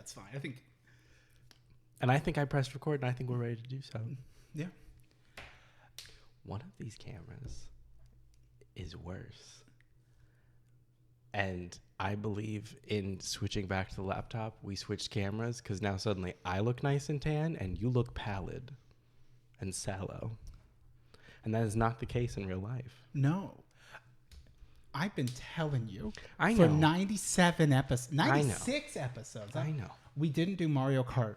it's fine. I think I pressed record, and I think we're ready to do so. Yeah. One of these cameras is worse. And I believe in switching back to the laptop. We switched cameras because now suddenly I look nice and tan and you look pallid and sallow. And that is not the case in real life. No. I've been telling you I for know. 96 episodes. I know. We didn't do Mario Kart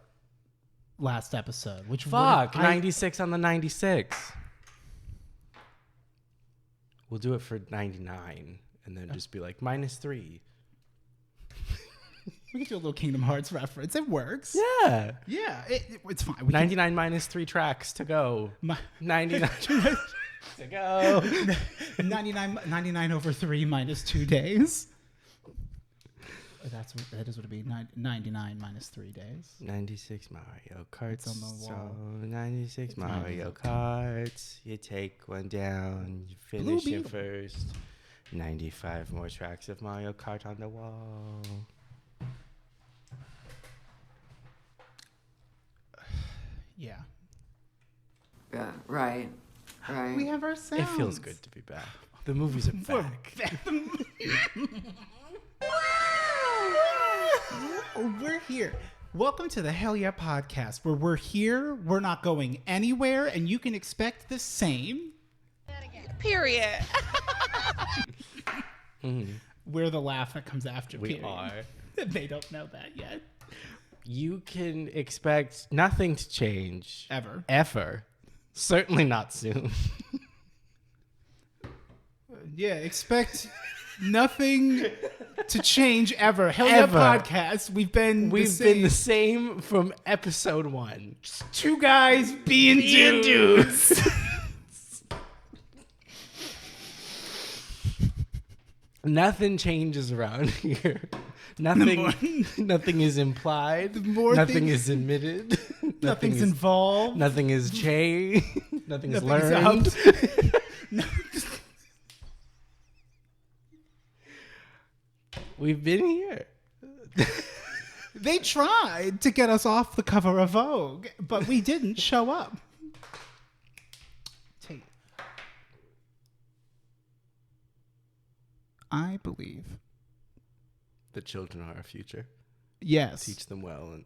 last episode, which Fuck, 96 on the 96. We'll do it for 99 and then just be like -3. We can do a little Kingdom Hearts reference. It works. Yeah. Yeah, it's fine. 99 minus 3 tracks to go. 99 to go. 99 over 3 minus 2 days. That is what it'd be. 99 minus 3 days. 96 Mario Karts. It's on the wall. So 96 Mario Karts. You take one down. You finish it first. 95 more tracks of Mario Kart on the wall. Yeah. Yeah, right. We have our sounds. It feels good to be back. The movies are back. We're here. Welcome to the Hell Yeah podcast, where we're here, we're not going anywhere, and you can expect the same. Period. We're the laugh that comes after. We period. are. They don't know that yet. You can expect nothing to change. Ever. Certainly not soon. Yeah, expect nothing to change ever. Hell Yeah podcast. We've been the same from episode 1. Two guys being dudes. Nothing changes around here. Nothing is implied. Nothing is admitted. Nothing's involved. Nothing is changed. Nothing's Nothing's learned. We've been here. They tried to get us off the cover of Vogue, but we didn't show up. Tate. I believe. The children are our future. Yes. Teach them well. And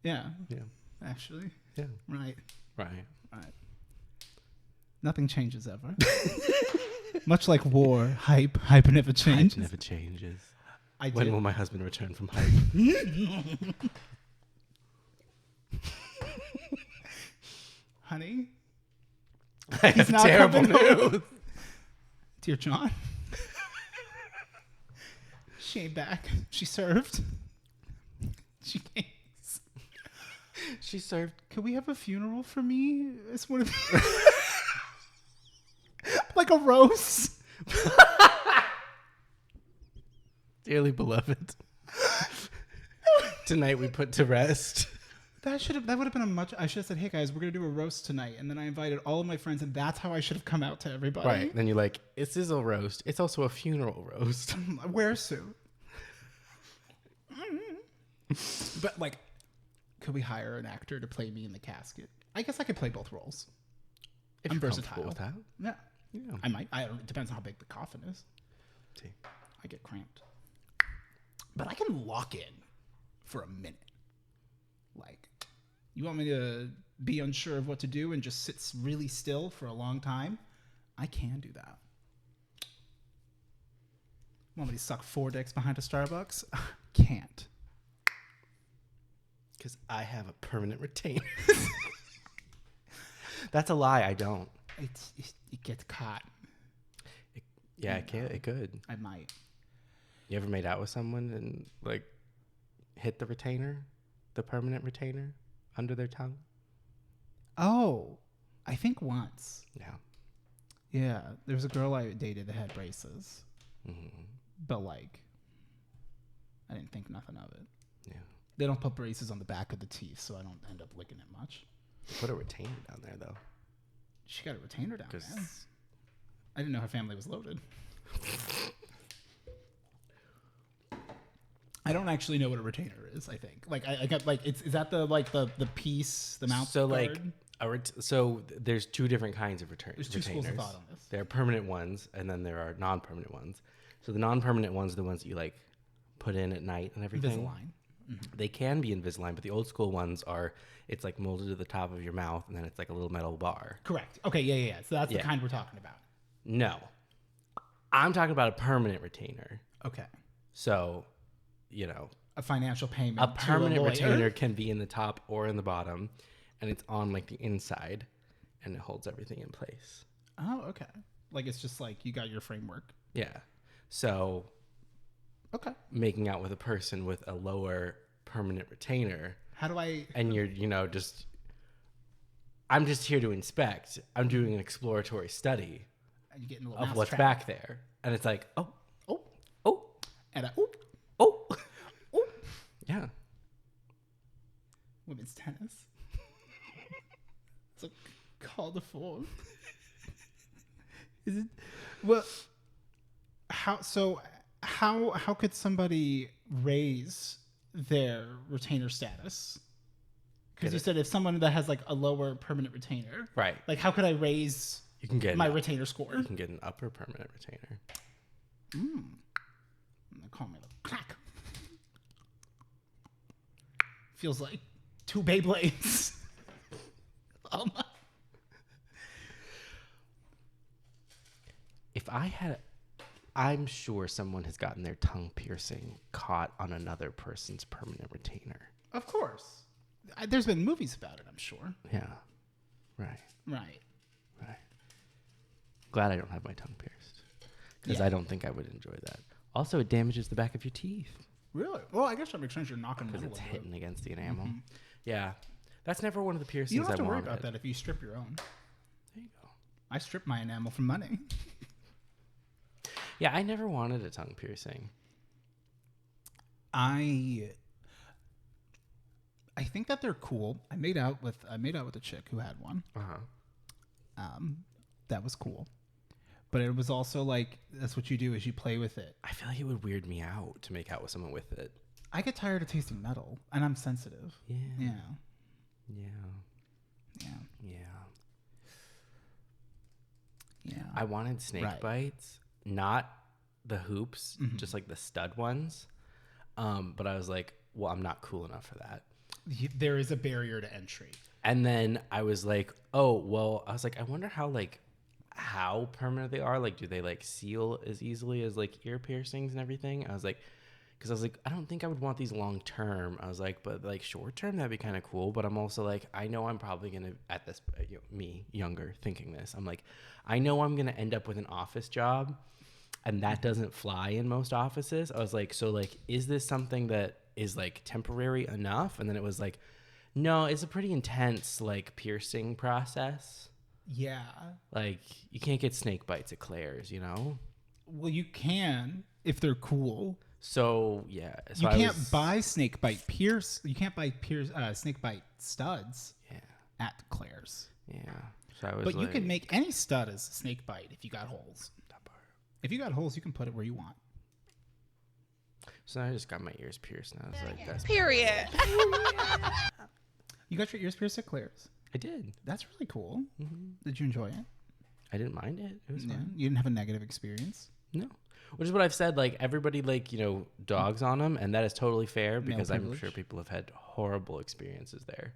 Yeah. yeah. Actually. Yeah. Right. Right. Nothing changes ever. Much like war, hype never changes. Hype never changes. When When will my husband return from hype? Honey, I have not terrible coming home. news. dear John. She ain't back. She served. She came. She served. Can we have a funeral for me? It's one of like a roast. Dearly beloved. Tonight we put to rest. That would have been a much. I should have said, "Hey guys, we're gonna do a roast tonight," and then I invited all of my friends, and that's how I should have come out to everybody. Right. Then you're like, this is a roast. It's also a funeral roast. Wear a suit. But like, could we hire an actor to play me in the casket? I guess I could play both roles. If I'm you're versatile comfortable with that. Yeah, Yeah. I might. I don't. It depends on how big the coffin is. See. I get cramped. But I can lock in for a minute. Like, you want me to be unsure of what to do and just sit really still for a long time? I can do that. Want me to suck 4 dicks behind a Starbucks? Can't. Because I have a permanent retainer. That's a lie. I don't. It gets caught. It can. It could. I might. You ever made out with someone and like hit the retainer, the permanent retainer, under their tongue? Oh, I think once. Yeah. Yeah, there was a girl I dated that had braces. Mm-hmm. But like, I didn't think nothing of it. Yeah. They don't put braces on the back of the teeth, so I don't end up licking it much. They put a retainer down there though. She got a retainer down there. 'Cause- I didn't know her family was loaded. I don't actually know what a retainer is. I think like I got like is that the piece, the mouth So guard? So there's two different kinds of There's two schools of thought on this. There are permanent ones, and then there are non-permanent ones. So the non-permanent ones are the ones that you like put in at night and everything. Invisalign. Mm-hmm. They can be Invisalign, but the old school ones are it's like molded to the top of your mouth, and then it's like a little metal bar. Correct. Okay. Yeah. So that's the kind we're talking about. No, I'm talking about a permanent retainer. Okay. So, you know, A financial payment. a permanent to a retainer can be in the top or in the bottom, and it's on like the inside, and it holds everything in place. Oh, okay. Like it's just like you got your framework. Yeah. So, Okay. making out with a person with a lower permanent retainer, How do I? and you're, just, I'm just here to inspect. I'm doing an exploratory study You getting a little of what's mousetrap. back there, and it's like, oh, And yeah. women's tennis. It's a call to form. Is it? Well, how could somebody raise their retainer status? Because you said if someone that has like a lower permanent retainer, Right. like how could I raise You can get my retainer score? You can get an upper permanent retainer. Call me the crack. Feels like two Beyblades. Oh my. If I had, I'm sure someone has gotten their tongue piercing caught on another person's permanent retainer. Of course. There's been movies about it, I'm sure. Yeah. Right. Right. Glad I don't have my tongue pierced, because I don't think I would enjoy that. Also, it damages the back of your teeth Really? Well, I guess that makes sense. You're knocking because metal it's over. hitting against the enamel. Yeah. That's never one of the piercings You don't have I to worry wanted. about that if you strip your own. There you go. I strip my enamel for money. Yeah, I never wanted a tongue piercing. I think that they're cool. I made out with a chick who had one. That was cool. But it was also like that's what you do is you play with it. I feel like it would weird me out to make out with someone with it. I get tired of tasting metal, and I'm sensitive. Yeah. Yeah. Yeah. Yeah. Yeah. Yeah. I wanted snake Right. bites, not the hoops, just like the stud ones. But I was like, well, I'm not cool enough for that. There is a barrier to entry. And then I was like, oh, well, I was like, I wonder how permanent they are. Like, do they like seal as easily as like ear piercings and everything? I was like, because I was like, I don't think I would want these long term. I was like, but like short term, that'd be kind of cool. But I'm also like, I know I'm probably going to, at this, me, younger, thinking this, I'm like, I know I'm going to end up with an office job, and that doesn't fly in most offices. I was like, so like, is this something that is like temporary enough? And then it was like, no, it's a pretty intense like piercing process. Yeah. Like, you can't get snake bites at Claire's, you know? Well, you can if they're cool. So, yeah. So You can't buy snake bite snake bite studs at Claire's. Yeah. So I was But like, you can make any stud as a snake bite if you got holes. If you got holes, you can put it where you want. So I just got my ears pierced, and I was like, that's... Period. You got your ears pierced at Claire's. I did. That's really cool. Did you enjoy it? I didn't mind it. It was fun. You didn't have a negative experience? No. Which is what I've said. Like, everybody, like, dogs on them, and that is totally fair Male because I'm privilege. sure people have had horrible experiences there.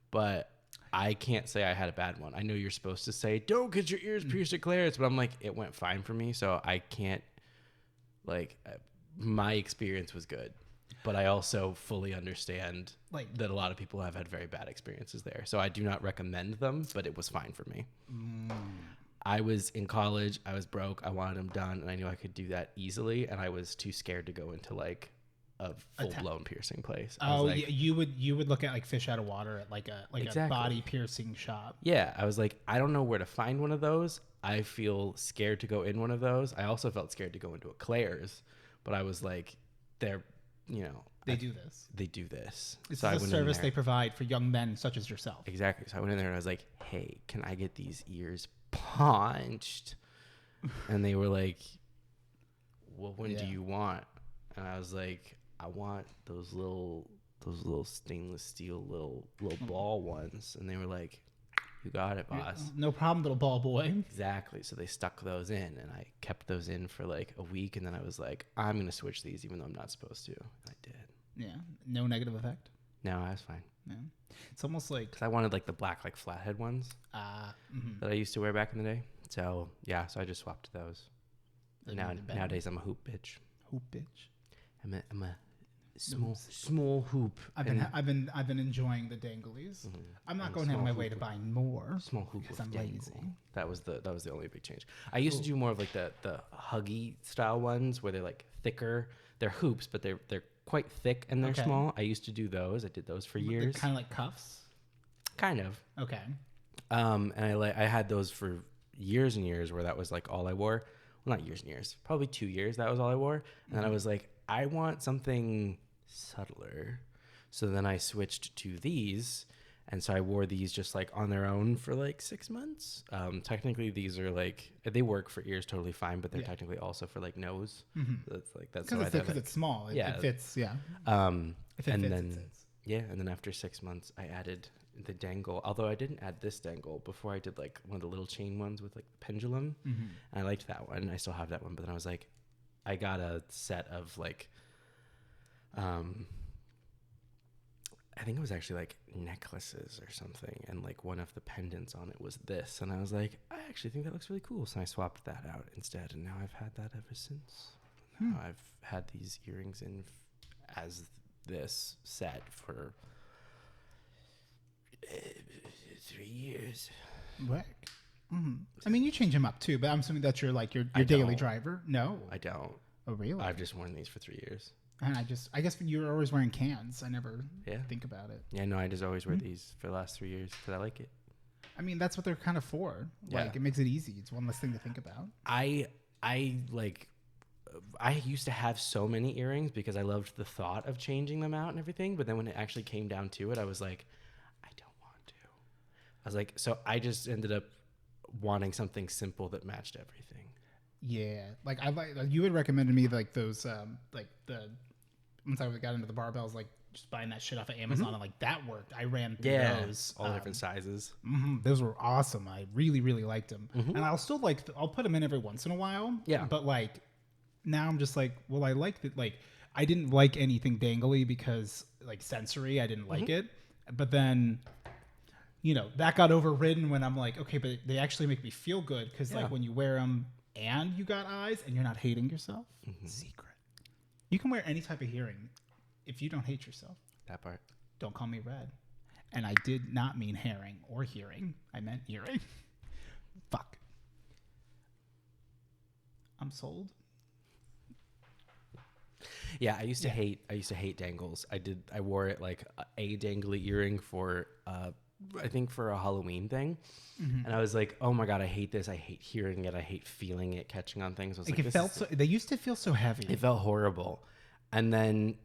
But I can't say I had a bad one. I know you're supposed to say, don't get your ears pierced at Claire's, but I'm like, it went fine for me, so I can't, like, my experience was good. But I also fully understand that a lot of people have had very bad experiences there. So I do not recommend them, but it was fine for me. I was in college. I was broke. I wanted them done, and I knew I could do that easily. And I was too scared to go into like a full-blown piercing place. Oh, yeah, you would look at like fish out of water at like a Exactly. body piercing shop. Yeah, I was like, I don't know where to find one of those. I feel scared to go in one of those. I also felt scared to go into a Claire's, but I was like, they're, They do this. They do this. It's So I a went in service there. they provide for young men such as yourself. Exactly. So I went in there and I was like, hey, can I get these ears punched? And they were like, well, when do Yeah. you want? And I was like, I want those little stainless steel little ball ones. And they were like, you got it, boss. No problem, little ball boy. Exactly. So they stuck those in, and I kept those in for like a week, and then I was like, I'm going to switch these even though I'm not supposed to. I did. Yeah. No negative effect. No, I was fine. Yeah. It's almost like... Because I wanted like the black like flathead ones that I used to wear back in the day. So yeah, so I just swapped those. Nowadays I'm a hoop bitch. Hoop bitch. I'm a small hoop. I've been enjoying the danglies. I'm not going out of my way to buy more. Small hoop because with I'm dangle. lazy. That was the only big change. I used to do more of like the huggy style ones where they're like thicker. They're hoops, but they're quite thick and they're small. I used to do those. I did those for years. Kind of like cuffs. Kind of. Okay. And I had those for years and years where that was like all I wore. Well, not years and years. Probably 2 years. That was all I wore. And then I was like, I want something subtler. So then I switched to these. And so I wore these just like on their own for like 6 months. Technically, these are like, they work for ears totally fine, but they're technically also for like nose. That's because it's small. It fits. Yeah. If it fits, it fits. Yeah. And then after 6 months, I added the dangle. Although I didn't add this dangle before. I did like one of the little chain ones with like the pendulum. And I liked that one. I still have that one. But then I was like, I got a set of like, I think it was actually like necklaces or something, and like one of the pendants on it was this, and I was like, I actually think that looks really cool, so I swapped that out instead, and now I've had that ever since. Now I've had these earrings in as this set for 3 years. Right. I mean, you change them up too, but I'm assuming that's your daily don't. driver. No, I don't. Oh, really? I've just worn these for 3 years. And I guess you're always wearing cans. I never think about it. Yeah, no, I just always wear these for the last 3 years because I like it. I mean, that's what they're kind of for. Yeah. Like, it makes it easy. It's one less thing to think about. I used to have so many earrings because I loved the thought of changing them out and everything. But then when it actually came down to it, I was like, I don't want to. I was like, so I just ended up wanting something simple that matched everything. Yeah. Like, you had recommended me like those, like the, once I got into the barbells, like just buying that shit off of Amazon and like that worked. I ran through those. All different sizes. Those were awesome. I really, really liked them. And I'll still I'll put them in every once in a while. Yeah. But like, now I'm just like, well, I like that. Like, I didn't like anything dangly because like sensory, I didn't like it. But then, you know, that got overridden when I'm like, okay, but they actually make me feel good. Cause like when you wear them and you got eyes and you're not hating yourself, secret. You can wear any type of hearing if you don't hate yourself. That part. Don't call me red. And I did not mean herring or hearing. I meant earring. Fuck. I'm sold. Yeah, I used to hate dangles. I wore it like a dangly earring for I think for a Halloween thing. And I was like, oh my God, I hate this. I hate hearing it. I hate feeling it, catching on things. I was like, it felt they used to feel so heavy. It felt horrible. And then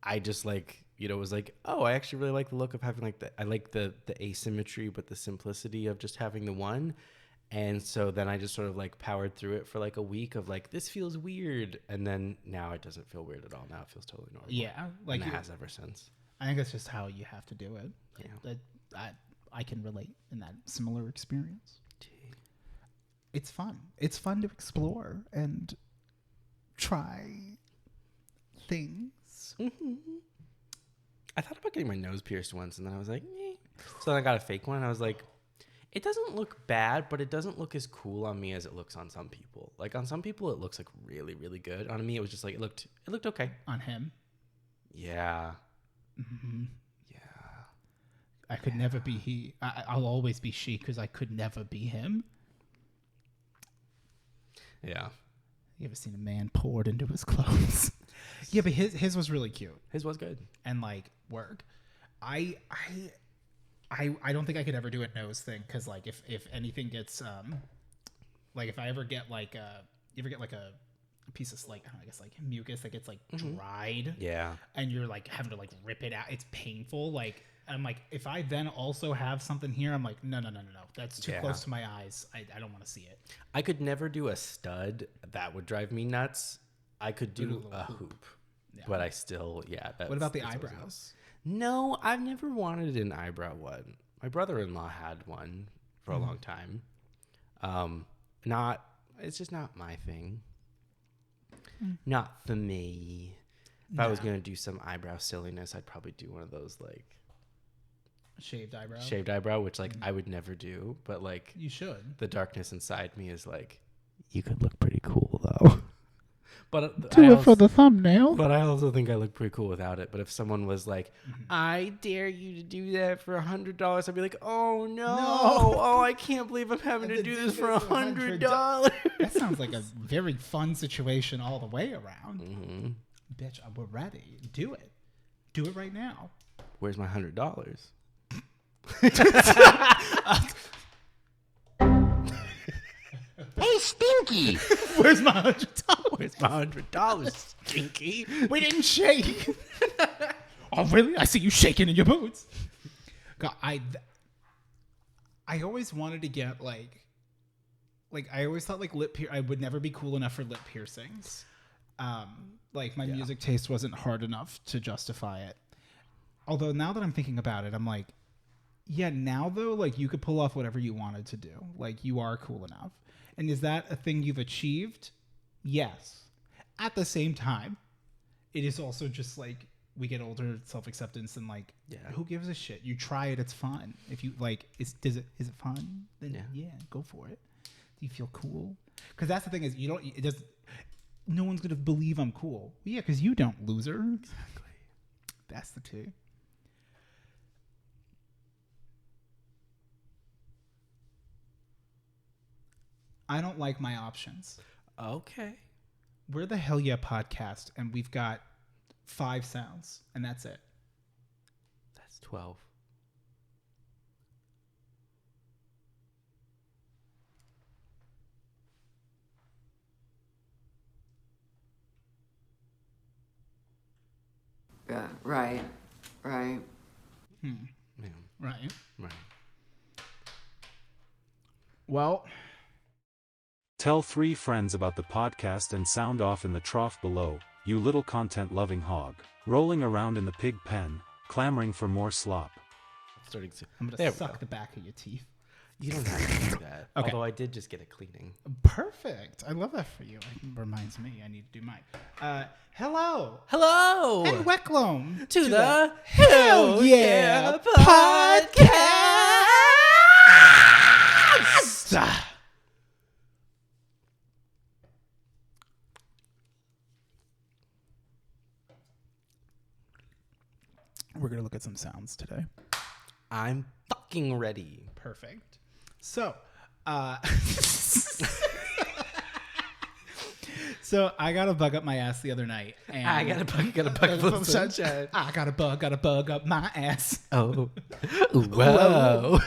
I just like, you know, was like, oh, I actually really like the look of having like I like the asymmetry, but the simplicity of just having the one. And so then I just sort of like powered through it for like a week of like, this feels weird. And then now it doesn't feel weird at all. Now it feels totally normal. Yeah. Like and it has ever since. I think that's just how you have to do it. Yeah. I can relate in that similar experience. It's fun. It's fun to explore and try things. I thought about getting my nose pierced once, and then I was like, eh. So then I got a fake one, and I was like, it doesn't look bad, but it doesn't look as cool on me as it looks on some people. Like on some people, it looks like really, really good. On me, it was just like it looked okay. On him, yeah. I could never be he. I'll always be she because I could never be him. Yeah. You ever seen a man poured into his clothes? Yeah, but his was really cute. His was good. And like work. I don't think I could ever do a nose thing because like if anything gets like if I ever get like you ever get like a piece of like I don't know, I guess like mucus that gets like dried. Yeah. And you're like having to like rip it out. It's painful. Like I'm like, if I then also have something here, I'm like, no. That's too close to my eyes. I don't want to see it. I could never do a stud. That would drive me nuts. I could do a hoop. Yeah. But I still, yeah. What about the that's always eyebrows? No, I've never wanted an eyebrow one. My brother-in-law had one for a long time. It's just not my thing. Not for me. If I was going to do some eyebrow silliness, I'd probably do one of those like Shaved eyebrow. shaved eyebrow, which like I would never do, but like You should. the darkness inside me is like, you could look pretty cool though. But the thumbnail. But I also think I look pretty cool without it. But if someone was like, I dare you to do that for $100, I'd be like, oh no. Oh, I can't believe I'm having to do this for $100. That sounds like a very fun situation all the way around. Mm-hmm. Bitch, we're ready. Do it. Do it right now. Where's my $100? Hey, Stinky! Where's my $100? Where's my $100, Stinky? We didn't shake. Oh, really? I see you shaking in your boots. God, I always wanted to get like I always thought like I would never be cool enough for lip piercings. Like my music taste wasn't hard enough to justify it. Although now that I'm thinking about it, I'm like, yeah, now though, like you could pull off whatever you wanted to do. Like you are cool enough. And is that a thing you've achieved? Yes. At the same time, it is also just like we get older, self-acceptance, and like, who gives a shit? You try it, it's fun. If you like, is it fun? Then yeah, go for it. Do you feel cool? Because that's the thing is no one's gonna believe I'm cool. Yeah, because you don't, loser. Exactly. That's the two. I don't like my options. Okay. We're the Hell Yeah podcast, and we've got 5 sounds, and that's it. That's 12. Yeah, right. Yeah. Right. Right. Well, Tell 3 friends about the podcast and sound off in the trough below, you little content-loving hog. Rolling around in the pig pen, clamoring for more slop. Starting to. I'm going to suck the back of your teeth. You don't have to do that. Okay. Although I did just get a cleaning. Perfect. I love that for you. It reminds me I need to do mine. Hello. Hello. And welcome to the Hell Hell Yeah Podcast. We're going to look at some sounds today. I'm fucking ready. Perfect. So, so I got a bug up my ass the other night. And I got a bug full of sunshine. I got a bug up my ass. Oh. Whoa.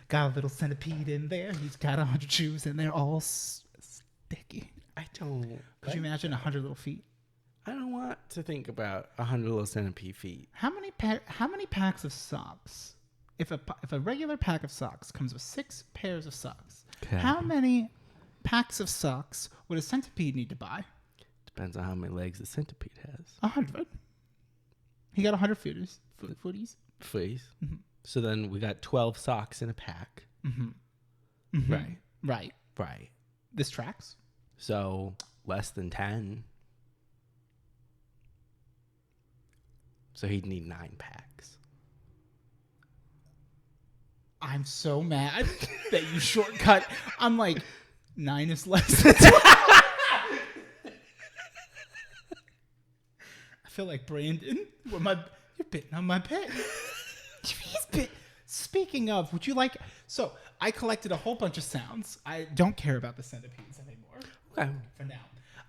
Got a little centipede in there. He's got 100 shoes and they're all sticky. I don't. Could you imagine 100 little feet? I don't want to think about 100 little centipede feet. How many packs of socks? If a regular pack of socks comes with 6 pairs of socks, how many packs of socks would a centipede need to buy? Depends on how many legs the centipede has. 100. He got 100 footies. Please. Mm-hmm. So then we got 12 socks in a pack. Mm-hmm. Mm-hmm. Right. This tracks. So less than 10. So he'd need 9 packs. I'm so mad that you shortcut. I'm like, 9 is less than 12. I feel like Brandon. You're bitten on my pet. Speaking of, would you like... So, I collected a whole bunch of sounds. I don't care about the centipedes anymore. Okay. For now.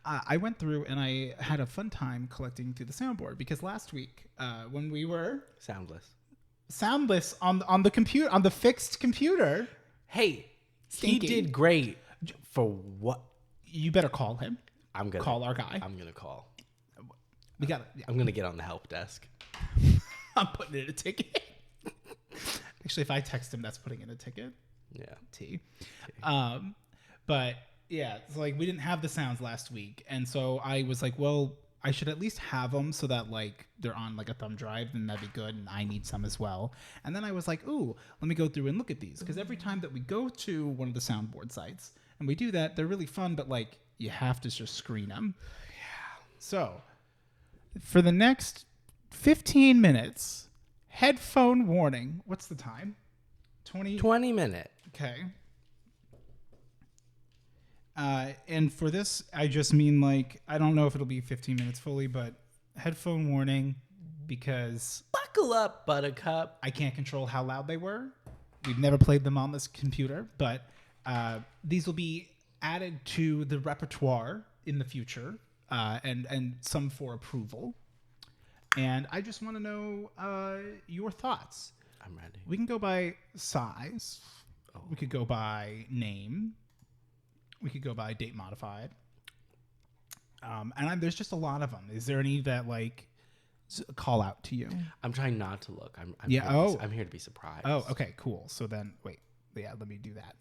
I went through and I had a fun time collecting through the soundboard because last week when we were soundless on the computer, on the fixed computer. Hey, Stinky. he did great for what? You better call him. I'm gonna call our guy. I'm gonna call. We got. Yeah. I'm gonna get on the help desk. I'm putting in a ticket. Actually, if I text him, that's putting in a ticket. Yeah. T. But yeah, it's like we didn't have the sounds last week, and so I was like, well, I should at least have them so that like they're on like a thumb drive, and that'd be good. And I need some as well. And then I was like, ooh, let me go through and look at these, because every time that we go to one of the Soundboard sites and we do that, they're really fun, but like you have to just screen them. Yeah. So for the next 15 minutes, headphone warning. What's the time? 20 minute. Okay. And for this, I just mean like, I don't know if it'll be 15 minutes fully, but headphone warning, because Buckle up, Buttercup. I can't control how loud they were. We've never played them on this computer, but these will be added to the repertoire in the future, and some for approval. And I just want to know your thoughts. I'm ready. We can go by size. We could go by name. We could go by date modified. And there's just a lot of them. Is there any that like call out to you? I'm trying not to look. I'm I'm here to be surprised. Oh, okay, cool. So then, wait. Yeah, let me do that.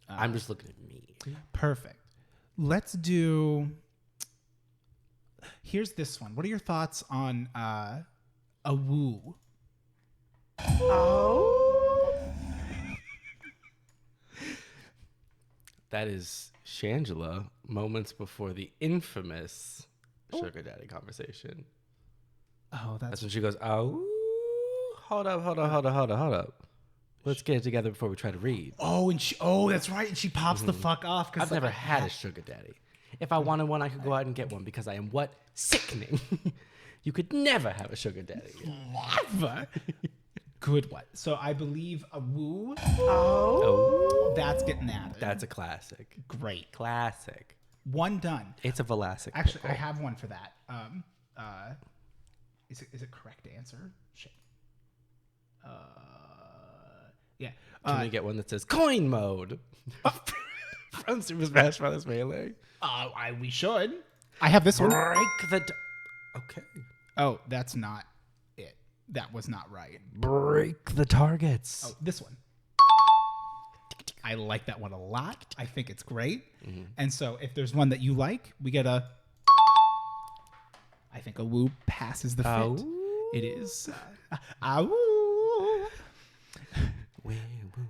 I'm just looking at me. Perfect. Let's do... Here's this one. What are your thoughts on a woo? That is Shangela moments before the infamous sugar daddy conversation. Oh, That's when she goes, oh, hold up. Let's get it together before we try to read. Oh, that's right. And she pops the fuck off. I've never had a sugar daddy. If I wanted one, I could go out and get one, because I am what? Sickening. You could never have a sugar daddy. Never. Good one. So I believe a woo. Oh. That's getting added. That's a classic. Great. Classic. One done. It's a Velasic. Actually, pickle. I have one for that. Is it correct answer? Shit. Yeah. Can we get one that says coin mode from Super Smash Bros. Melee? We should. I have this one. Okay. Oh, that's not it. That was not right. Break the targets. Oh, this one. I like that one a lot. I think it's great. Mm-hmm. And so if there's one that you like, we get a... I think a woo passes the fit. It is...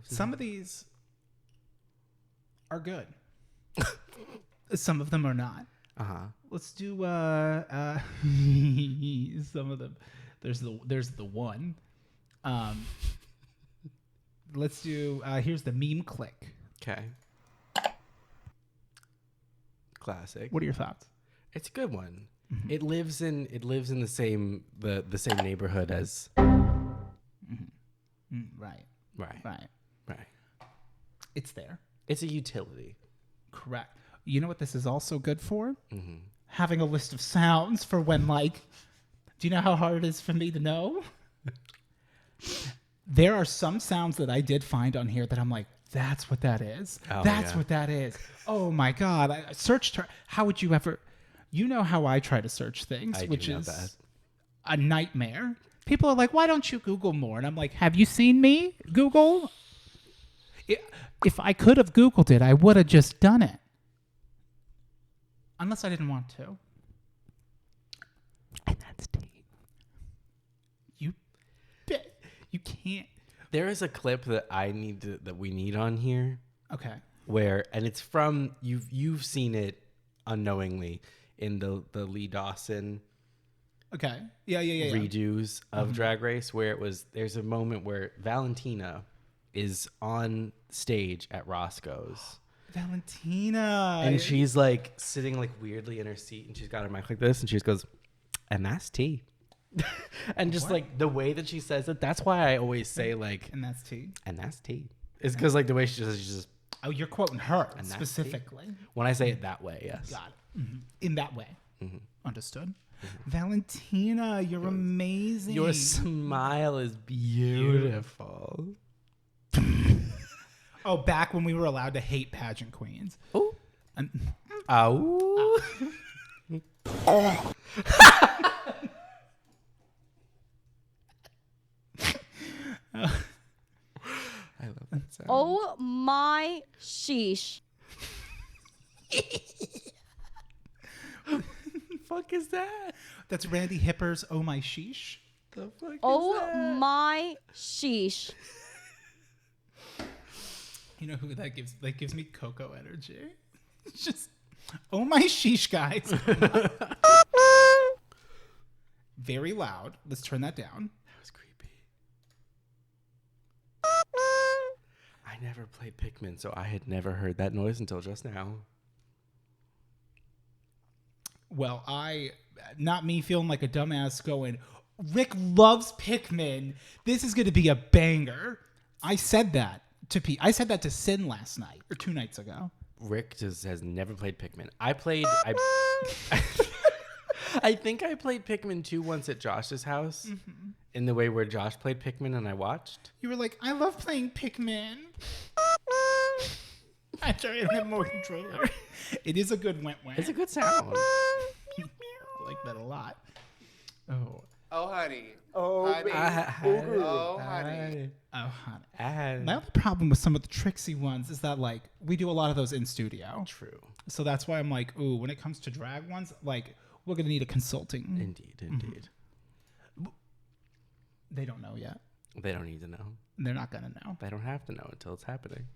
Some of these are good. Some of them are not. Let's do some of them. There's the one. Let's do here's the meme click. Okay. Classic. What are your thoughts? It's a good one. Mm-hmm. It lives in the same neighborhood as Right. It's there. It's a utility. Correct. You know what this is also good for? Having a list of sounds for when, like, do you know how hard it is for me to know? There are some sounds that I did find on here that I'm like, that's what that is. That's what that is. Oh my God. I searched her. How would you ever, you know how I try to search things, which is a nightmare. People are like, why don't you Google more? And I'm like, have you seen me Google? If I could have Googled it, I would have just done it. Unless I didn't want to. And that's tea. You can't. There is a clip that we need on here. Okay. And it's from you've seen it unknowingly in the Lee Dawson. Okay. Yeah. Redos of Drag Race, where there's a moment where Valentina is on stage at Roscoe's. Valentina. And she's like sitting like weirdly in her seat, and she's got her mic like this, and she just goes, and that's tea. And just like the way that she says it, that's why I always say like, and that's tea. And that's tea. It's because like the way she says, she's just. Oh, you're quoting her specifically. When I say it that way, yes. Got it. Mm-hmm. In that way. Mm-hmm. Understood. Mm-hmm. Valentina, you're amazing. Your smile is beautiful. Oh, back when we were allowed to hate pageant queens. Oh. Oh. I love that sound. Oh my sheesh. fuck is that? That's Randy Hipper's "Oh My Sheesh." The fuck is Oh that? my sheesh. You know who that gives? That gives me Coco energy. It's just, "Oh my sheesh, guys." Very loud. Let's turn that down. That was creepy. I never played Pikmin, so I had never heard that noise until just now. Well, not me feeling like a dumbass going, Rick loves Pikmin. This is going to be a banger. I said that to Pete. I said that to Sin last night or 2 nights ago. Rick has never played Pikmin. I think I played Pikmin 2 once at Josh's house in the way where Josh played Pikmin and I watched. You were like, I love playing Pikmin. I'm sorry, I don't have more controller. It is a good went. It's a good sound. I like that a lot. Oh. Oh, honey. Oh, honey. baby. Oh, honey. Oh, honey. My other problem with some of the tricksy ones is that, like, we do a lot of those in studio. True. So that's why I'm like, ooh, when it comes to drag ones, like, we're going to need a consulting. Indeed. They don't know yet. They don't need to know. They're not going to know. They don't have to know until it's happening.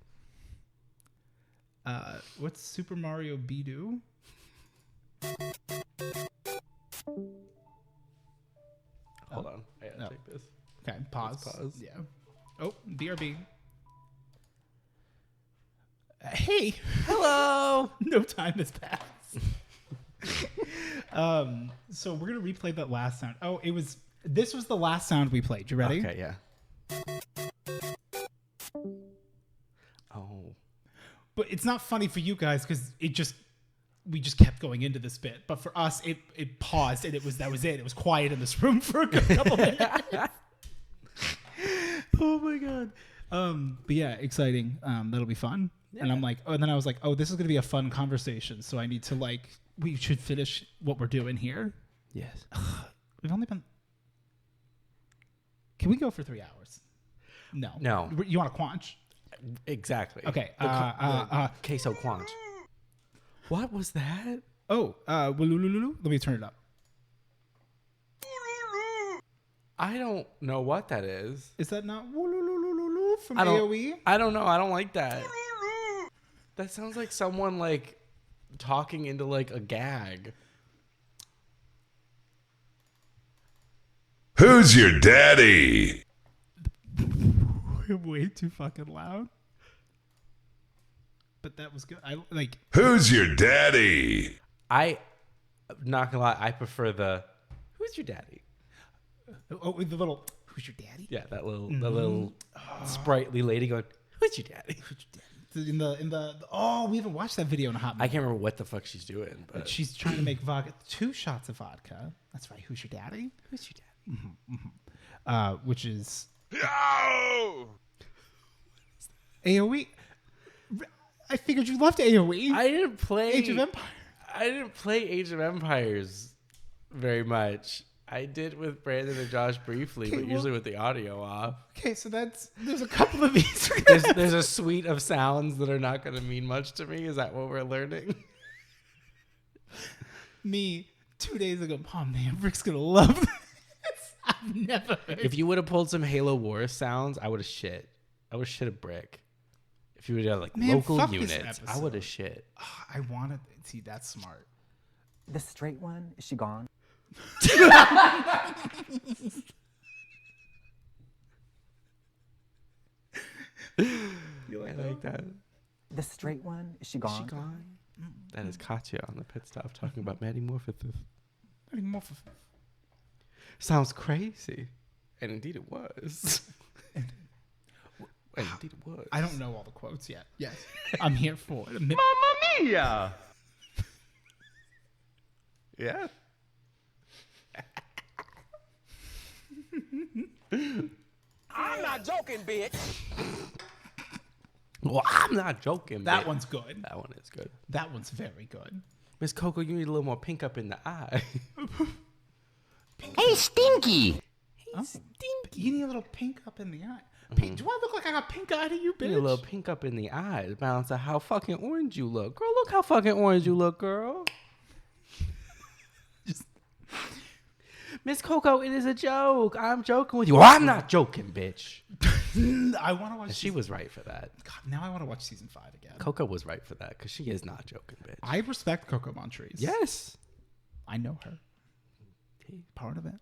What's Super Mario Be-Do? Hold on. I gotta No. take this. Okay, pause. Let's pause. Yeah. Oh, BRB. Hey. Hello. No time has passed. So we're gonna replay that last sound. Oh, this was the last sound we played. You ready? Okay, yeah. Oh. But it's not funny for you guys because we just kept going into this bit. But for us, it paused and that was it. It was quiet in this room for a good couple minutes. Oh my god. But yeah, exciting. That'll be fun. Yeah. And I'm like, and then I was like, this is gonna be a fun conversation. So I need to we should finish what we're doing here. Yes. We've only been. Can we go for 3 hours? No. No. You want a quanch? Exactly. Okay. Queso Quant. What was that? Let me turn it up. I don't know what that is. Is that not from I don't, AOE? I don't know. I don't like that. That sounds like someone talking into a gag. Who's your daddy? Way too fucking loud. But that was good. Who's your daddy? I'm not gonna lie. I prefer the "Who's your daddy?" Oh, the little "Who's your daddy?" Yeah, that little sprightly lady going, "Who's your daddy?" Who's your daddy? In the we haven't watched that video in a hot minute. I can't remember what the fuck she's doing, but she's trying to make vodka. 2 shots of vodka. That's right. Who's your daddy? Who's your daddy? Which is No! AOE. I figured you loved AOE. I didn't play Age of Empires. I didn't play Age of Empires very much. I did with Brandon and Josh briefly, but usually with the audio off. Okay, so there's a couple of these. There's a suite of sounds that are not going to mean much to me. Is that what we're learning? Me 2 days ago. Oh man, Rick's gonna love this. I've never heard. If you would have pulled some Halo Wars sounds, I would have shit. I would have shit a brick. If you would have local fuck this units, I episode. would have shit. I wanted to see that's smart. The straight one, is she gone? You like that? The straight one, is she gone? Is she gone? That is Katya on the pit stop talking about metamorphosis. Sounds crazy. And indeed it was. And indeed it was. I don't know all the quotes yet. Yes, I'm here for it. Mamma mia! Yeah. I'm not joking, bitch. Well, I'm not joking. That bitch. one's good. That one is good. That one's very good. Miss Coco, you need a little more pink up in the eye. Hey, Stinky. You need a little pink up in the eye. Pink, do I look like I got pink eye to you, bitch? You need a little pink up in the eye to balance out how fucking orange you look. Girl, look how fucking orange you look, girl. Miss Coco, it is a joke. I'm joking with you. Well, I'm not joking, bitch. I want to watch. And she was right for that. God, now I want to watch season 5 again. Coco was right for that because she is not joking, bitch. I respect Coco Montrese. Yes. I know her. Part of it.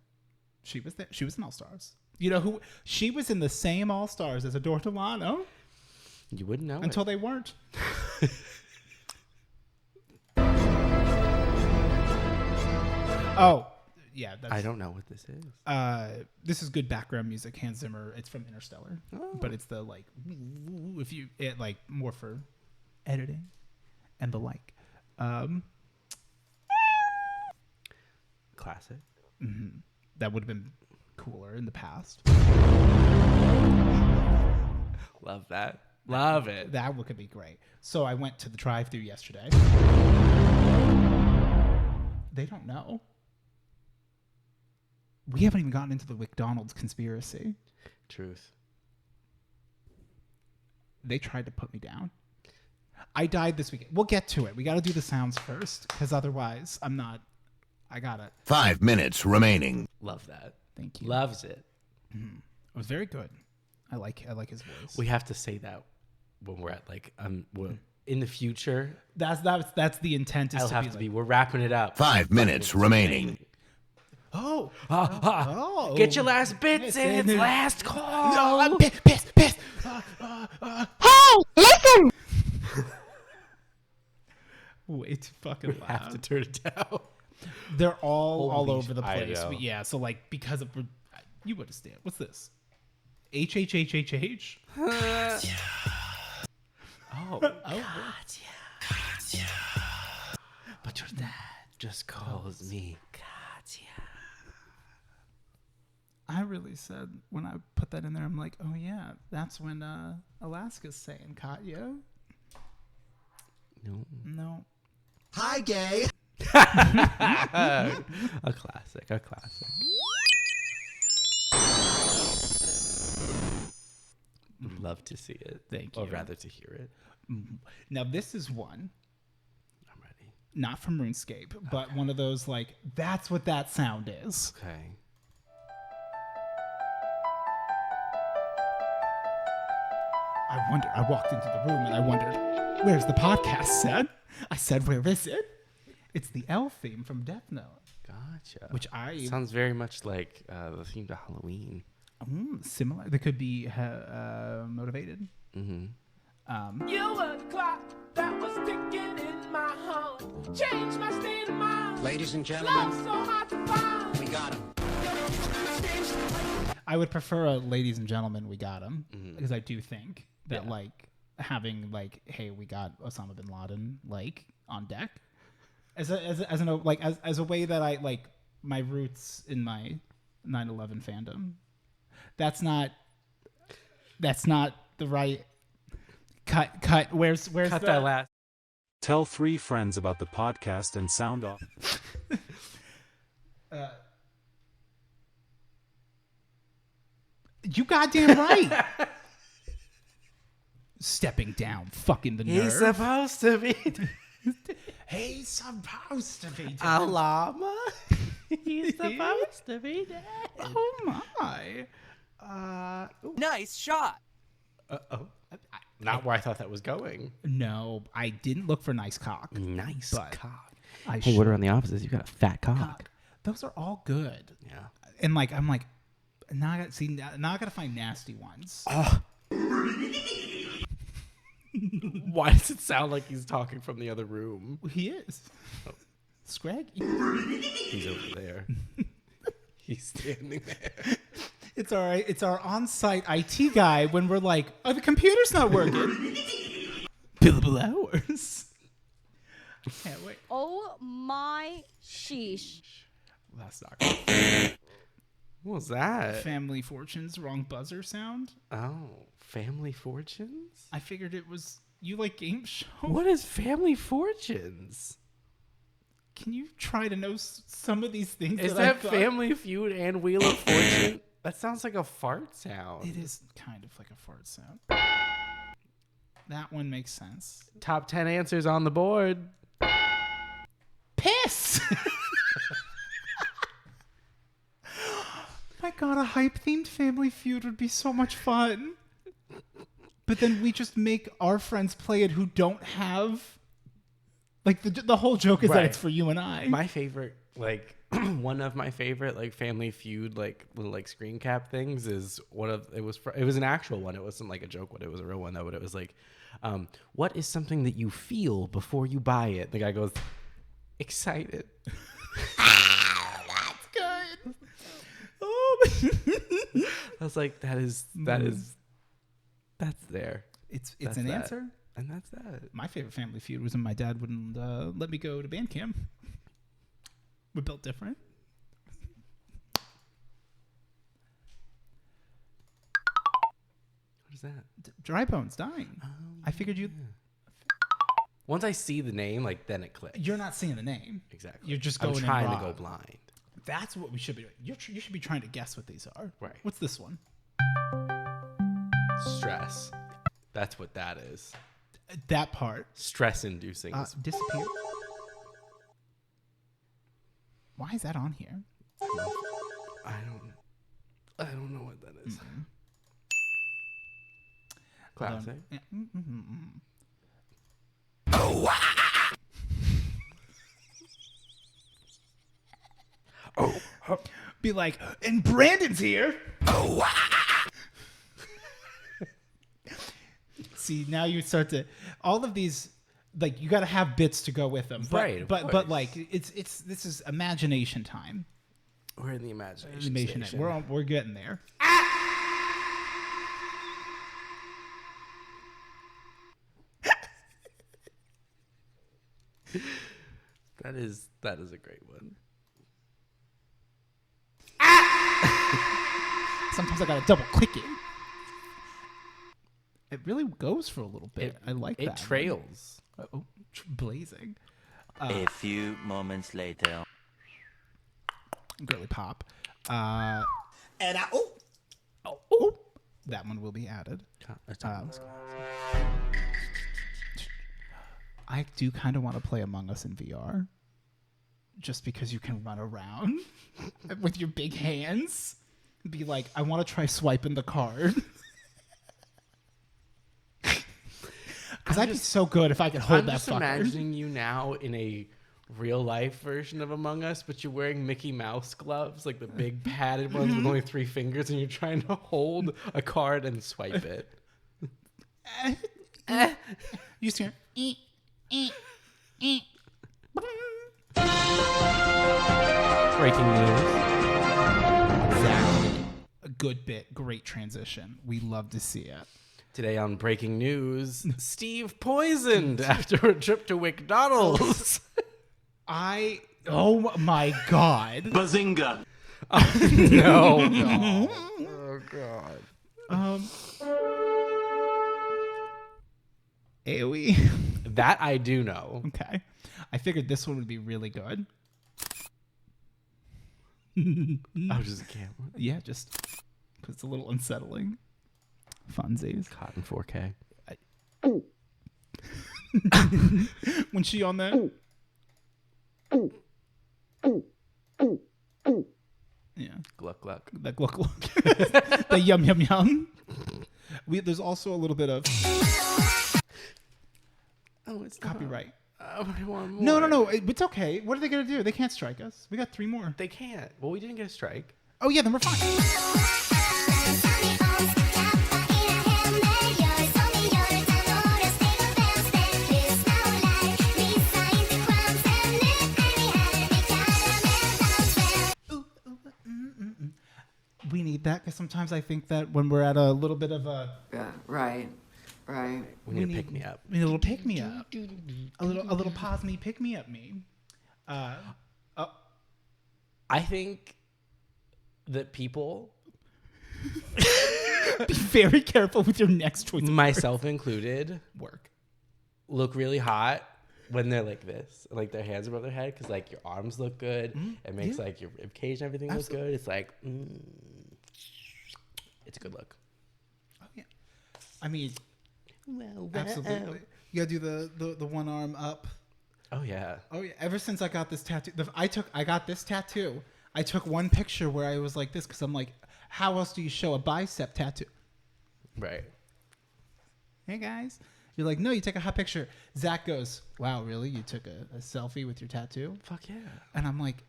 She was there. She was in All Stars. You know who? She was in the same All Stars as Adore Delano. You wouldn't know until they weren't. Oh, yeah. I don't know what this is. This is good background music. Hans Zimmer. It's from Interstellar, but it's the like, if you it like more for editing and the like. Classic. Mm-hmm. That would have been cooler in the past. Love that. Love it. That could be great. So I went to the drive-thru yesterday. They don't know. We haven't even gotten into the McDonald's conspiracy. Truth. They tried to put me down. I died this weekend. We'll get to it. We got to do the sounds first, because otherwise I'm not. I got it. 5 minutes remaining. Love that. Thank you. Loves it. Mm-hmm. It was very good. I like his voice. We have to say that when we're at like in the future. That's the intent. Is I'll to have be to like, be. We're wrapping it up. 5 minutes remaining. Oh. Get your last bits in. It's last call. No, I'm pissed. Hey, listen! Way too fucking loud. Have to turn it down. They're all Holy over the I place. know. Yeah, so like because of you understand. What's this? HHHHH? Oh. God, yeah. But your dad just calls me Katya. I really said when I put that in there, I'm like, oh yeah, that's when Alaska's saying Katya. No. Hi, gay. A classic. Love to see it. Thank you. Or rather to hear it. Now this is one. I'm ready. Not from RuneScape, but one of those like, that's what that sound is. Okay. I walked into the room and I wondered, where's the podcast set? I said, where is it? It's the L theme from Death Note. Gotcha. Which I... Sounds very much like the theme to Halloween. Similar. They could be motivated. Mm-hmm. You were the clock that was ticking in my home. Changed my state of mind. Ladies and gentlemen, Love so hard to find. we got him. I would prefer a ladies and gentlemen, we got him. Because I do think that like having like, hey, we got Osama bin Laden like on deck as a way that I like my roots in my 9/11 fandom. That's not the right cut. Where's Cut the that last. Tell 3 friends about the podcast and sound off. You goddamn right. Stepping down, fucking the nerve. He's supposed to be. He's supposed to be a llama. He's supposed to be dead. Oh my. Nice shot. Uh-oh. Not where I thought that was going. No, I didn't look for nice cock. Nice But cock. I Hey, what are on the opposites? You got a fat cock. Those are all good. Yeah. And like I'm like, now I gotta find nasty ones. Why does it sound like he's talking from the other room? He is. Scraggy. He's over there. He's standing there. It's all right. It's our on-site IT guy when we're like, oh, the computer's not working. Billable hours. Can't wait. Oh my sheesh. That's not good. What was that? Family Fortunes, wrong buzzer sound. Oh, Family Fortunes? I figured it was, you like game show? What is Family Fortunes? Can you try to know some of these things? Is that I that thought- Family Feud and Wheel of Fortune? That sounds like a fart sound. It is kind of like a fart sound. That one makes sense. Top 10 answers on the board. Piss! god, a hype-themed Family Feud would be so much fun. But then we just make our friends play it who don't have... Like, the whole joke is that it's for you and I. My favorite, like, one of my favorite, like, Family Feud, like, little, like, screen cap things is it was an actual one. It wasn't, like, a joke one. It was a real one, though. But it was, like, what is something that you feel before you buy it? The guy goes, excited. That's good. Oh, I was like, that's there. It's That's an that. answer. And that's that. My favorite Family Feud was when my dad wouldn't let me go to band camp. We're built different. What is that? Dry Bones dying. I figured you... Once I see the name, like, then it clicks. You're not seeing the name. Exactly. You're just I'm going trying in to raw. go blind. That's what we should be doing. You should be trying to guess what these are. Right. What's this one? Stress. That's what that is. That part. Stress-inducing. Disappear. Why is that on here? I don't know what that is. Classic. Yeah. Be like, and Brandon's here. See, now you start to all of these, like, you got to have bits to go with them, but, Right, of But course. like this is imagination time. We're in the imagination station. We're getting there. That is a great one. Sometimes I gotta double click it. It really goes for a little bit. I like that. It trails. Blazing. A few moments later. Girly pop. And that one will be added. I do kind of want to play Among Us in VR. Just because you can run around with your big hands. Be like, I want to try swiping the card. Because I'd be so good if I could hold I'm that just fucker. imagining you now in a real life version of Among Us, but you're wearing Mickey Mouse gloves, like the big padded ones with only 3 fingers, and you're trying to hold a card and swipe it. You just hear, Breaking news. Exactly. A good bit. Great transition. We love to see it. Today on Breaking News, Steve poisoned after a trip to McDonald's. Oh my God. Bazinga. No. Oh, God. AoE. That I do know. Okay. I figured this one would be really good. Oh, just a camera. Yeah, just because it's a little unsettling. Funsies. Cotton 4K. When she on that. Yeah. Gluck, gluck. The gluck gluck. The yum yum yum. There's also a little bit of It's copyright. I want more. No. It's okay. What are they going to do? They can't strike us. We got 3 more. They can't. Well, we didn't get a strike. Oh, yeah, then we're fine. We need that because sometimes I think that when we're at a little bit of a... Yeah, right. We need to pick me up. We need a little pick me up. A little pause me, pick me up me. I think that people, be very careful with your next choice. myself included, Work. look really hot when they're like this, like their hands above their head, because like your arms look good. It makes like your rib cage and everything look good. It's like, it's a good look. Oh yeah. I mean, absolutely. You gotta do the one arm up. Oh yeah. Oh yeah. Ever since I got this tattoo, I got this tattoo. I took one picture where I was like this because I'm like, How else do you show a bicep tattoo? Right. Hey guys. You're like, no, you take a hot picture. Zach goes, wow, really? You took a selfie with your tattoo? Fuck yeah. And I'm like,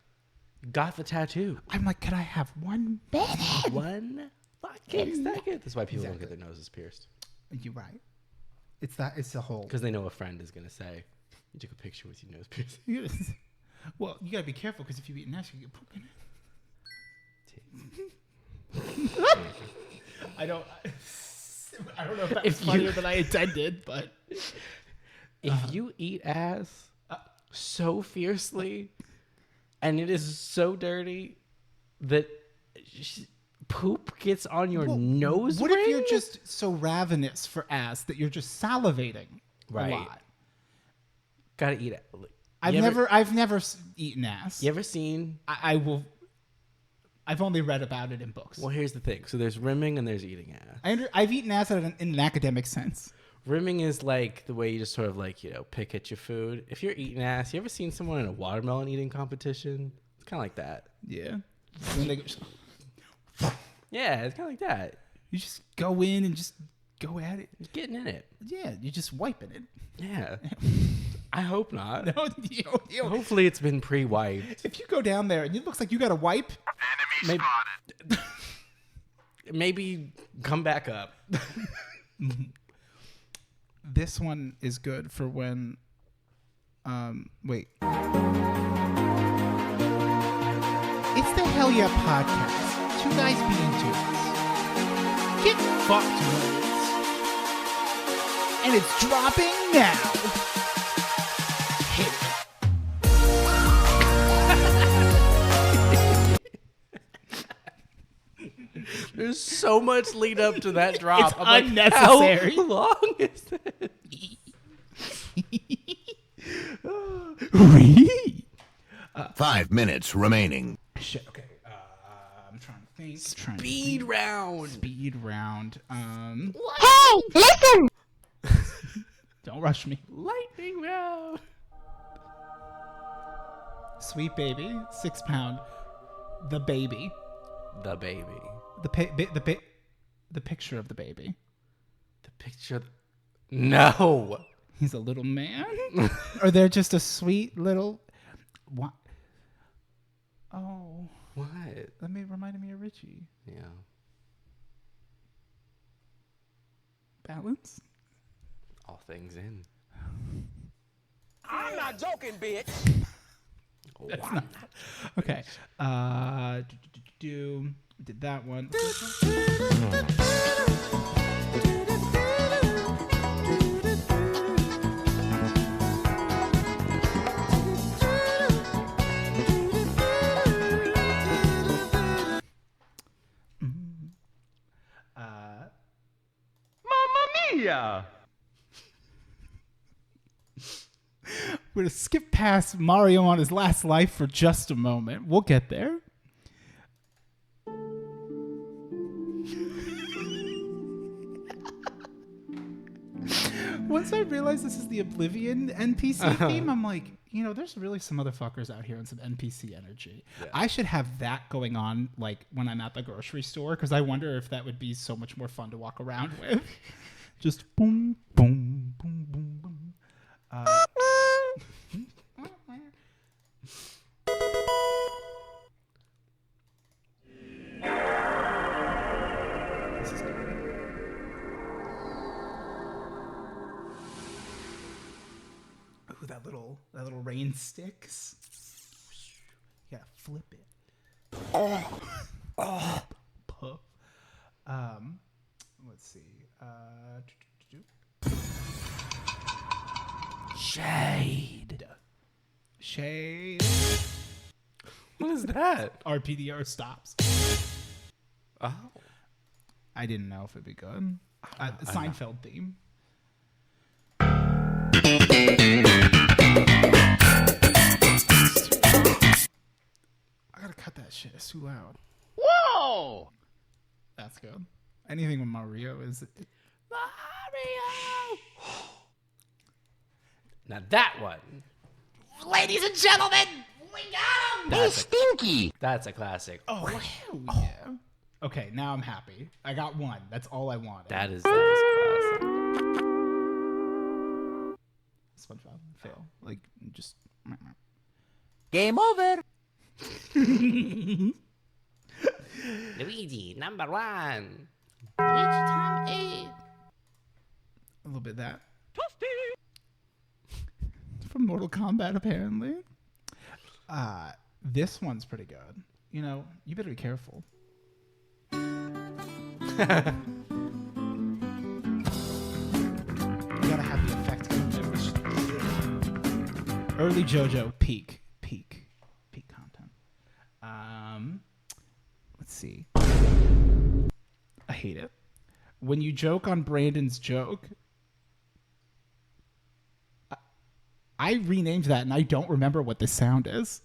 got the tattoo. I'm like, could I have 1 minute? 1 fucking second. That's why people don't get their noses pierced. You're right. It's the whole. Because they know a friend is going to say, you took a picture with your nose pierced. Well, you got to be careful because if you eat nasty, you get poop in it. I don't know if that's funnier than I intended, but if you eat ass so fiercely and it is so dirty that poop gets on your nose what ring? if you're just so ravenous for ass that you're just salivating a lot? Gotta eat it. I've never eaten ass. You ever seen? I've only read about it in books. Well, here's the thing. So there's rimming and there's eating ass. I've eaten ass in an academic sense. Rimming is like the way you just sort of like, pick at your food. If you're eating ass, you ever seen someone in a watermelon eating competition? It's kind of like that. Yeah. When they go, yeah, it's kind of like that. You just go in and just go at it. You're getting in it. Yeah, you're just wiping it. Yeah. I hope not. No, hopefully it's been pre-wiped. If you go down there and it looks like you got a wipe, maybe come back up. This one is good for when. Wait. It's the Hell Yeah podcast. 2 guys being dudes. Get fucked, nerds. And it's dropping now. Hit it. There's so much lead up to that drop. It's unnecessary. How long is it? 5 minutes remaining. Shit. Okay. I'm trying to think. Speed round. Hey, listen! Don't rush me. Lightning round. Sweet baby, 6 pound. The baby. The baby. The picture of the baby. The picture. No. He's a little man. Or they're just a sweet little. What? Oh. What? That reminded me of Richie. Yeah. Balance. All things in. I'm not joking, bitch. That's not. Okay. Did that one. Mamma mia! We're going to skip past Mario on his last life for just a moment. We'll get there. Once I realized this is the Oblivion NPC theme, I'm like, there's really some motherfuckers out here on some NPC energy. Yeah. I should have that going on like when I'm at the grocery store, because I wonder if that would be so much more fun to walk around with. Just boom, boom, boom, boom, boom. This is good. Ooh, that little rain sticks. You gotta flip it. Oh. Puff. Let's see. Shade. What is that? RPDR stops. Oh. I didn't know if it'd be good. Seinfeld theme. I gotta cut that shit. It's too loud. Whoa! That's good. Anything with Mario is... Mario! Now that one. Ladies and gentlemen, we got him! That's He's stinky! That's a classic. Oh, hell yeah. Okay, now I'm happy. I got one. That's all I wanted. That is classic. SpongeBob. Fail. Like, just... Game over. Luigi, number one. Luigi time 8. A little bit of that. From Mortal Kombat, apparently. This one's pretty good. You know, you better be careful. You gotta have the effect coming there. Early JoJo, peak content. Let's see. I hate it. When you joke on Brandon's joke, I renamed that and I don't remember what this sound is.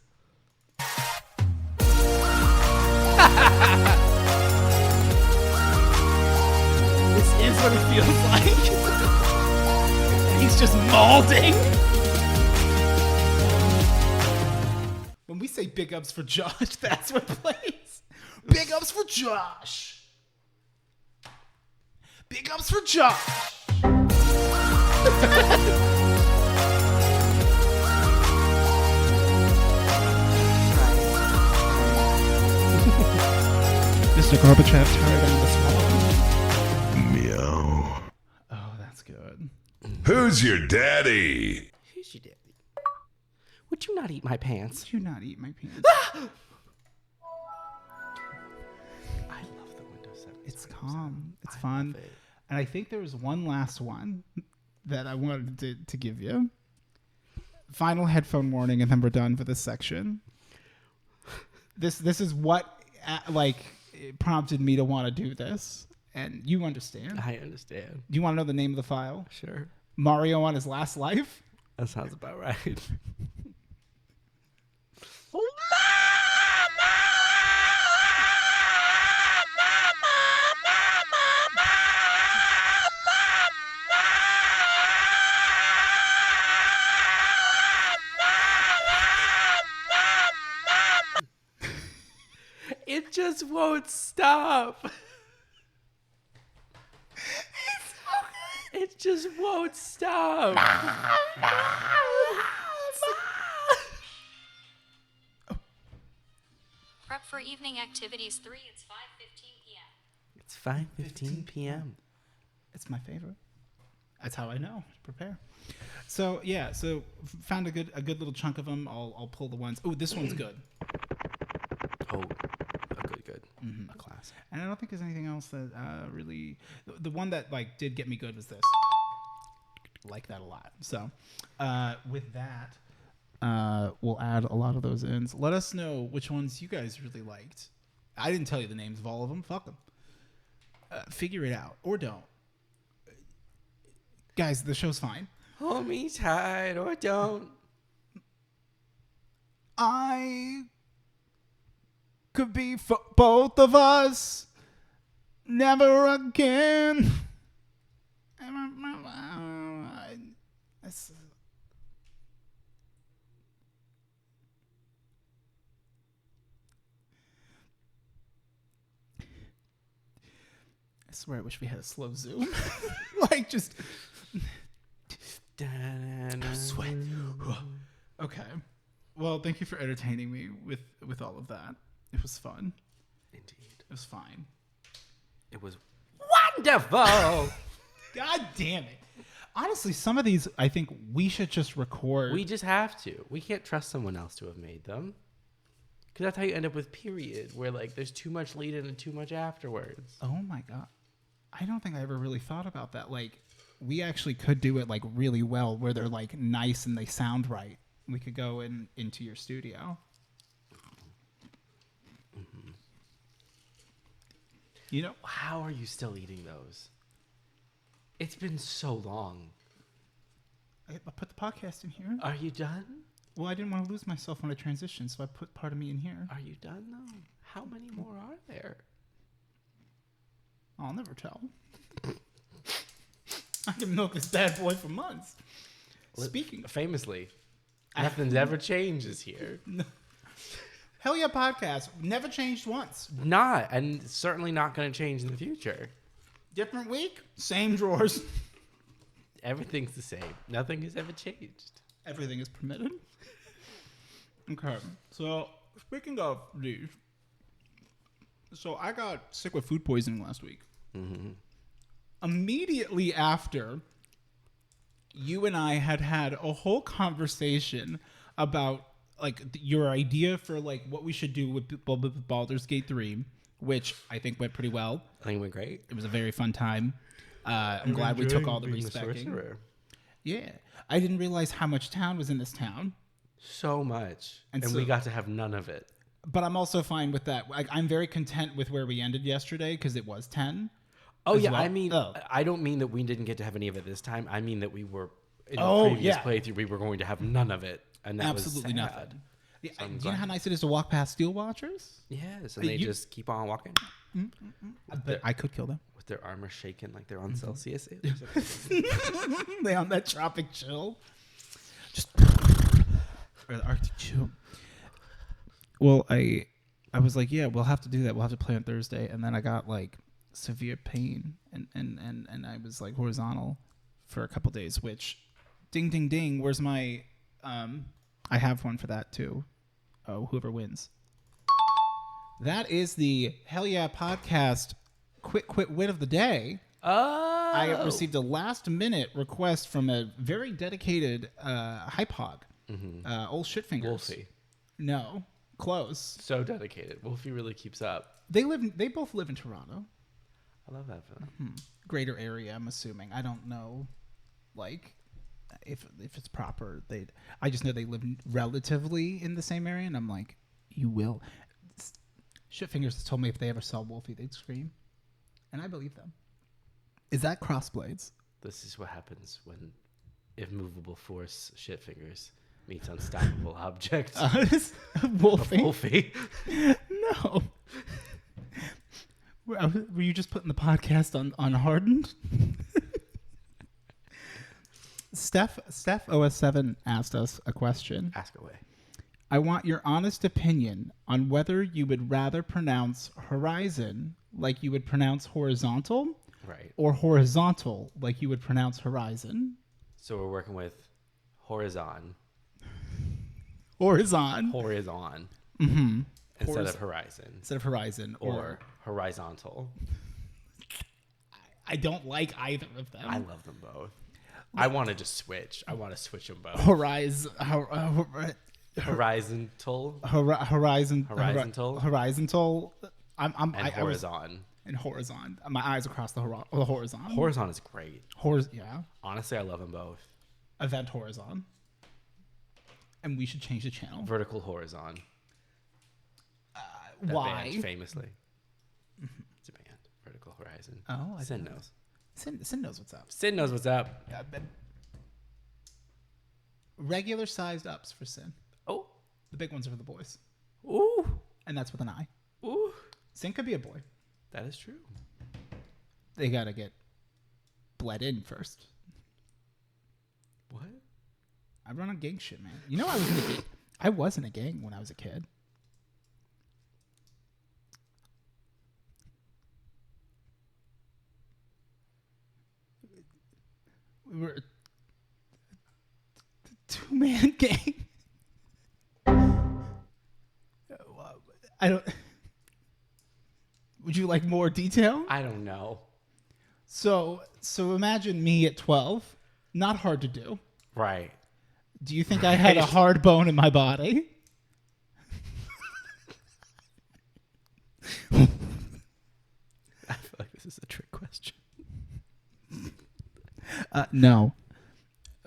This is what it feels like. He's just molding. When we say big ups for Josh, that's what plays. Big ups for Josh. Big ups for Josh. Mr. Gorbachev, turn down the swallow. Meow. Oh, that's good. Who's your daddy? Who's your daddy? Would you not eat my pants? Would you not eat my pants? I love the Windows 7. It's calm. It's fun. Love it. And I think there was one last one that I wanted to give you. Final headphone warning, and then we're done for this section. This is what it prompted me to want to do this, and you understand. I understand. Do you want to know the name of the file? Sure. Mario on his last life. That sounds about right. It just won't stop. It just won't stop. Prep for evening activities 3. It's 5:15 p.m. It's 5:15 p.m. It's my favorite. That's how I know to prepare. So yeah, found a good little chunk of them. I'll pull the ones. Oh, this one's good. Oh, good. Mm-hmm. A classic. And I don't think there's anything else that really. The one that did get me good was this. Like that a lot. So with that, we'll add a lot of those in. So let us know which ones you guys really liked. I didn't tell you the names of all of them. Fuck them. Figure it out or don't. Guys, the show's fine. Hold me tight or don't. I could be for both of us. Never again. I swear I wish we had a slow zoom. Just sweat. Okay. Well, thank you for entertaining me with all of that. It was fun. Indeed. It was fine. It was wonderful. God damn it. Honestly, some of these I think we should just record. We just have to. We can't trust someone else to have made them. Because that's how you end up with period, where there's too much lead in and too much afterwards. Oh my God. I don't think I ever really thought about that. We actually could do it really well where they're nice and they sound right. We could go into your studio. Mm-hmm. You know, how are you still eating those? It's been so long. I put the podcast in here. Are you done? Well, I didn't want to lose myself when I transitioned, so I put part of me in here. Are you done though? How many more are there? I'll never tell. I can milk this bad boy for months. Speaking famously, nothing's ever changes here. Hell Yeah Podcast never changed once. Not, and certainly not going to change in the future. Different week, same drawers. Everything's the same. Nothing has ever changed. Everything is permitted. Okay, so speaking of these, so I got sick with food poisoning last week. Mm-hmm. Immediately after, you and I had a whole conversation about like your idea for like what we should do with Baldur's Gate 3, which I think went pretty well. I think it went great. It was a very fun time. I'm glad we took all the respecting. Yeah, I didn't realize how much town was in this town. So much, and so, we got to have none of it. But I'm also fine with that. I'm very content with where we ended yesterday because it was 10. Oh yeah, well. I mean, I don't mean that we didn't get to have any of it this time. I mean that we were in the previous playthrough. We were going to have none of it, and that absolutely was sad. nothing. Yeah, So do you know how nice it is to walk past Steel Watchers? Yes, and they just keep on walking. But I could kill them with their armor shaking like they're on Celsius. They on that tropic chill. Just or the Arctic chill. Well, I was like, yeah, we'll have to do that. We'll have to play on Thursday, and then I got like severe pain, and I was like horizontal for a couple days. Which, ding ding ding, where's my? I have one for that too. Oh, whoever wins. That is the Hell Yeah Podcast Quit Wit of the Day. Oh! I received a last-minute request from a very dedicated hype hog, old shitfingers. Wolfie. No, close. So dedicated. Wolfie really keeps up. They both live in Toronto. I love that for them. Greater area, I'm assuming. I don't know, like, if it's proper. I just know they live relatively in the same area, and I'm like, you will. Shitfingers has told me if they ever saw Wolfie, they'd scream. And I believe them. Is that crossblades? This is what happens when immovable force Shitfingers meets unstoppable object. Wolfie? Wolfie. No. Were you just putting the podcast on hardened? Steph OS7 asked us a question. Ask away. I want your honest opinion on whether you would rather pronounce horizon like you would pronounce horizontal, right, or horizontal like you would pronounce horizon. So we're working with horizon. Horizon. Mm-hmm. Instead of horizon. Or horizontal. I don't like either of them. I love them both. I want to just switch. I want to switch them both. Horizontal. I'm horizon. And horizon. My eyes across the horizon. Horizon is great. Yeah. Honestly, I love them both. Event horizon. And we should change the channel. Vertical horizon. Why? Band, famously. It's a band. Vertical Horizon. Oh, I Sin knows. Sin knows what's up. Sin knows what's up. Regular sized ups for Sin. Oh. The big ones are for the boys. Ooh. And that's with an I. Ooh. Sin could be a boy. That is true. They got to get bled in first. What? I run on gang shit, man. You know I was in a gang when I was a kid. We were a two-man gang. I don't... Would you like more detail? I don't know. So imagine me at 12. Not hard to do. Right. Do you think I had a hard bone in my body? I feel like this is a trick question. No.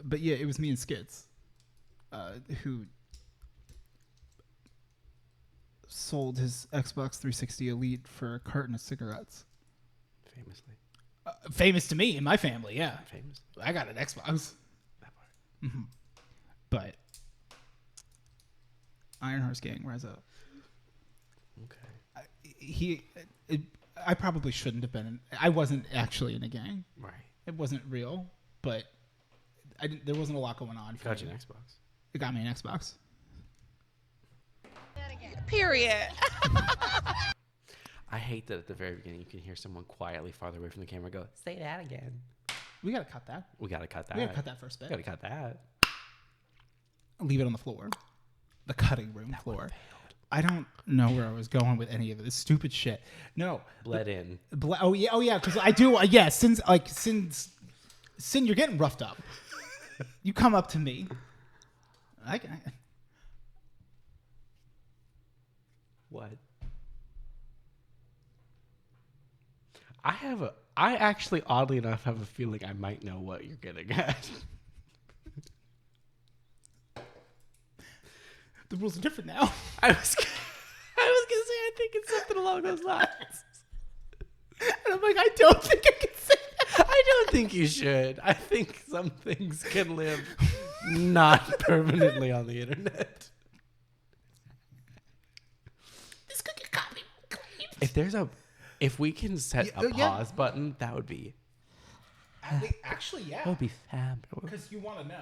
But yeah, it was me and Skids who sold his Xbox 360 Elite for a carton of cigarettes. Famously. Famous to me in my family, yeah. Famous. I got an Xbox. That part. Mm-hmm. But Ironheart's gang, rise up. Okay. I probably shouldn't have been. I wasn't actually in a gang. Right. It wasn't real, but there wasn't a lot going on. Got you an Xbox. It got me an Xbox. Period. I hate that at the very beginning you can hear someone quietly farther away from the camera go, say that again. We gotta cut that. We gotta cut that. We gotta cut that first bit. Gotta cut that. Leave it on the floor. The cutting room floor. I don't know where I was going with any of this stupid shit. No. Bled in. Oh yeah, because I do. Yeah, Sin, you're getting roughed up. You come up to me. What? I actually, oddly enough, have a feeling I might know what you're getting at. The rules are different now. I was gonna say, I think it's something along those lines. And I'm like, I don't think I can say that. I don't think you should. I think some things can live not permanently on the internet. This could get copied. If we can set a pause button, that would be. Actually, yeah. That would be fabulous. Because you want to know.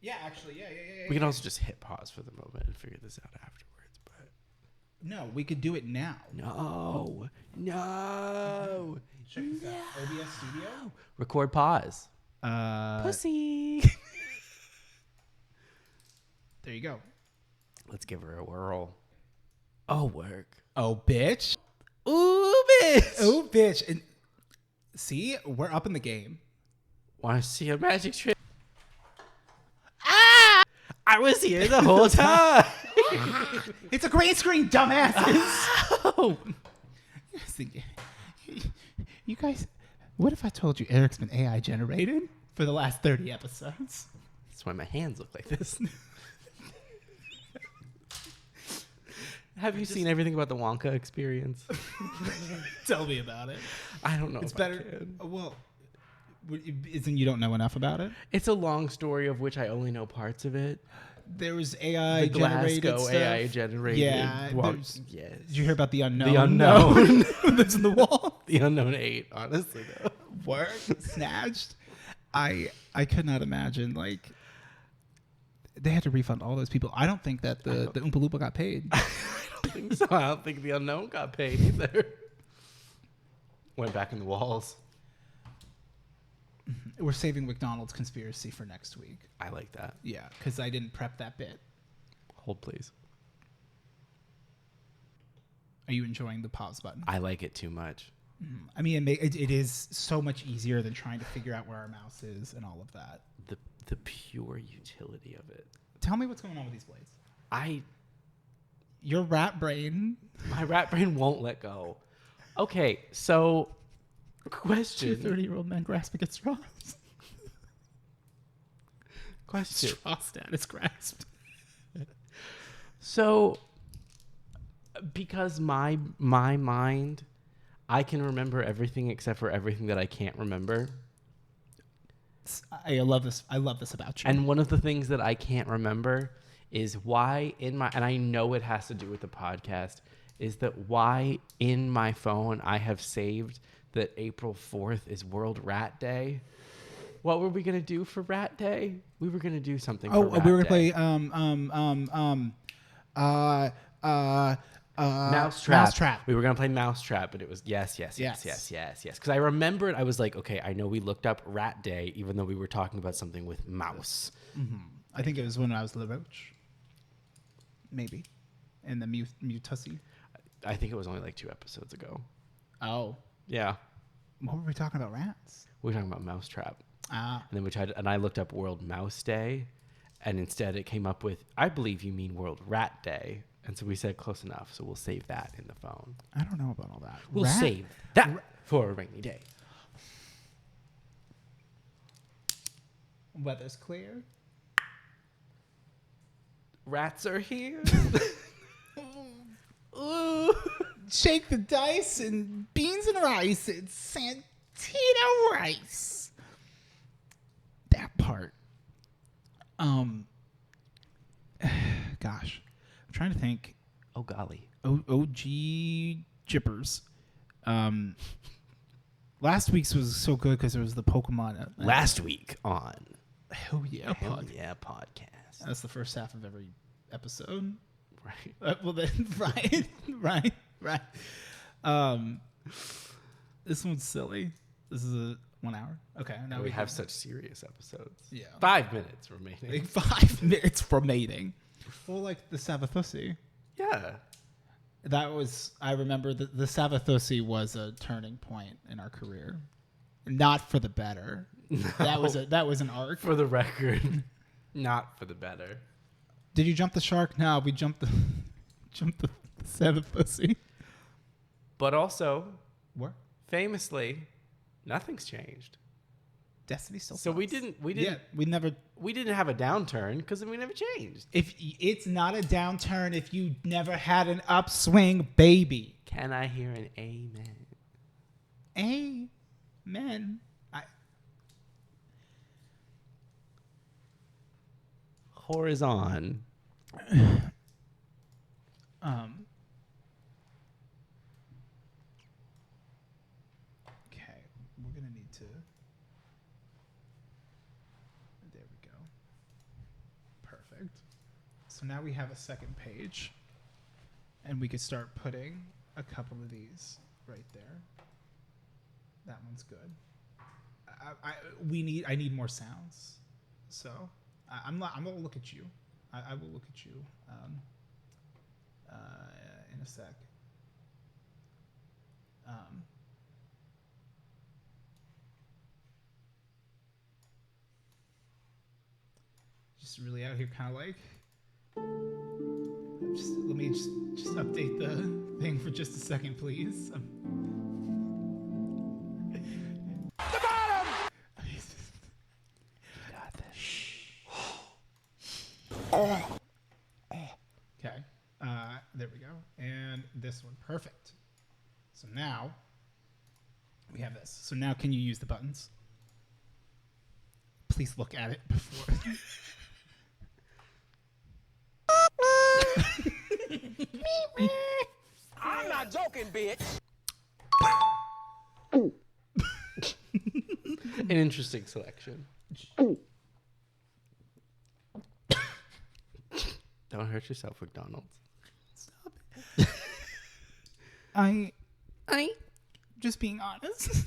Yeah, actually, yeah. We can also just hit pause for the moment and figure this out afterwards. But no, we could do it now. No. Check this out. OBS Studio. Record pause. Pussy. There you go. Let's give her a whirl. Oh, work. Oh, bitch. Ooh, bitch. Oh, bitch. And see, we're up in the game. Want to see a magic trick? I was here the whole time. It's a green screen, dumbasses. Oh. You guys, what if I told you Eric's been AI generated for the last 30 episodes? That's why my hands look like this. Have you seen everything about the Wonka experience? Tell me about it. I don't know. It's better. Well, isn't you don't know enough about it? It's a long story of which I only know parts of it. There was AI the generated Glasgow stuff. AI generated. Yeah. Yes. Did you hear about the unknown? The unknown. That's in the wall. The unknown 8, honestly, though. Work snatched. I could not imagine, like, they had to refund all those people. I don't think that the Oompa Loompa got paid. I don't think so. I don't think the unknown got paid either. Went back in the walls. We're saving McDonald's conspiracy for next week. I like that. Yeah, because I didn't prep that bit. Hold, please. Are you enjoying the pause button? I like it too much. I mean, it is so much easier than trying to figure out where our mouse is and all of that. The pure utility of it. Tell me what's going on with these blades. Your rat brain. My rat brain won't let go. Okay, so question. 2 30-year-old men grasping at straws. Question. Straw status grasped. So, because my mind, I can remember everything except for everything that I can't remember. I love this. I love this about you. And one of the things that I can't remember is why and I know it has to do with the podcast, is that why in my phone I have saved that April 4th is World Rat Day. What were we going to do for Rat Day? We were going to do something for Rat we were Day. going to play Mousetrap. We were going to play Mousetrap, but it was yes. Because I remembered, I was like, okay, I know we looked up Rat Day, even though we were talking about something with mouse. Mm-hmm. I think it was when I was the roach. Maybe. And the Mutussi. I think it was only like 2 episodes ago. Oh. Yeah. What were we talking about? Rats? We were talking about Mousetrap. Ah. And then I looked up World Mouse Day, and instead it came up with, I believe you mean World Rat Day. And so we said close enough, so we'll save that in the phone. I don't know about all that. We'll save that for a rainy day. Weather's clear. Rats are here. Ooh. Shake the dice and beans and rice. It's Santino rice. That part. Gosh. I'm trying to think. Oh, golly. OG Jippers. Last week's was so good because there was the Pokemon. Last week on Hell yeah, podcast. That's the first half of every episode. right. Well, then, right. This one's silly. This is a 1 hour. Okay. Now we have such serious episodes. Yeah. 5 minutes remaining. Like 5 minutes remaining. Well, like the Savathusi. Yeah. That was, I remember the Savathusi was a turning point in our career. Not for the better. No. That was an arc. For the record, not for the better. Did you jump the shark? No, we jumped the Savathusi. But also, what? Famously, nothing's changed. Destiny still. So we didn't. Yeah, we didn't have a downturn because we never changed. If it's not a downturn, if you never had an upswing, baby. Can I hear an amen? Amen. Horizon. Okay, we're gonna need to. There we go. Perfect. So now we have a second page, and we could start putting a couple of these right there. That one's good. I need more sounds, so I'm gonna look at you. I will look at you in a sec. Just really out here, kind of like. Let me just update the thing for just a second, please. The bottom! Got this. Okay. There we go. And this one. Perfect. So now we have this. So now can you use the buttons? Please look at it before. I'm not joking, bitch. An interesting selection. Don't hurt yourself, McDonald's. Stop it. I just being honest.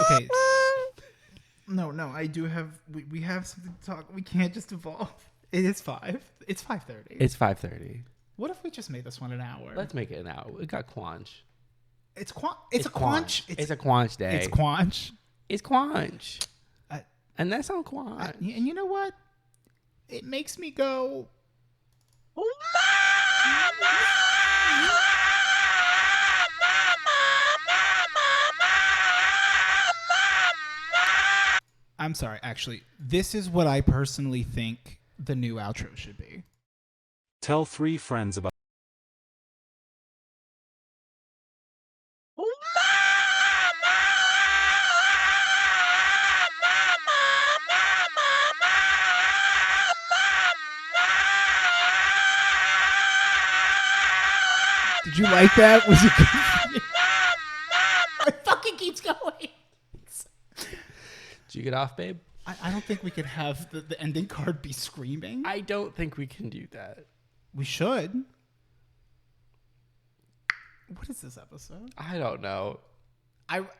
Okay. No, I do have. We have something to talk. We can't just evolve. It is 5. It's 5:30. It's 5:30. What if we just made this one an hour? Let's make it an hour. We got Quanch. It's a Quanch. It's a Quanch day. It's Quanch. It's Quanch. And that's on Quanch. And you know what? It makes me go. I'm sorry, actually. This is what I personally think the new outro should be. Tell 3 friends about. Did you like that? Was it good? It fucking keeps going. Did you get off, babe? I don't think we could have the ending card be screaming. I don't think we can do that. We should. What is this episode? I don't know.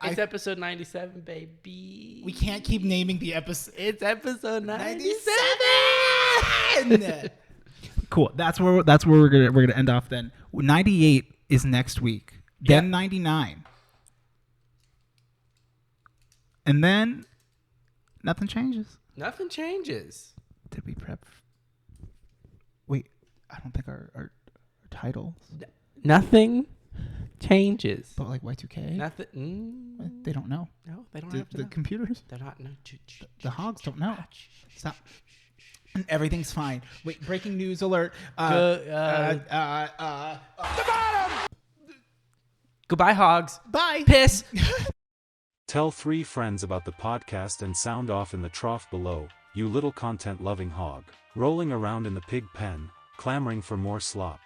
It's episode 97, baby. We can't keep naming the episode. It's episode 97. Cool. That's where we're gonna end off. Then 98 is next week. Then 99, and then nothing changes. Nothing changes. Did we prep? Wait, I don't think our titles. Nothing changes. But like Y2K. Nothing. They don't know. No, they don't have to the know. computers. They're not. No. The hogs don't know. Stop. Everything's fine. Wait, breaking news alert. The bottom! Goodbye, hogs. Bye. Piss. Tell 3 friends about the podcast and sound off in the trough below, you little content-loving hog, rolling around in the pig pen, clamoring for more slop.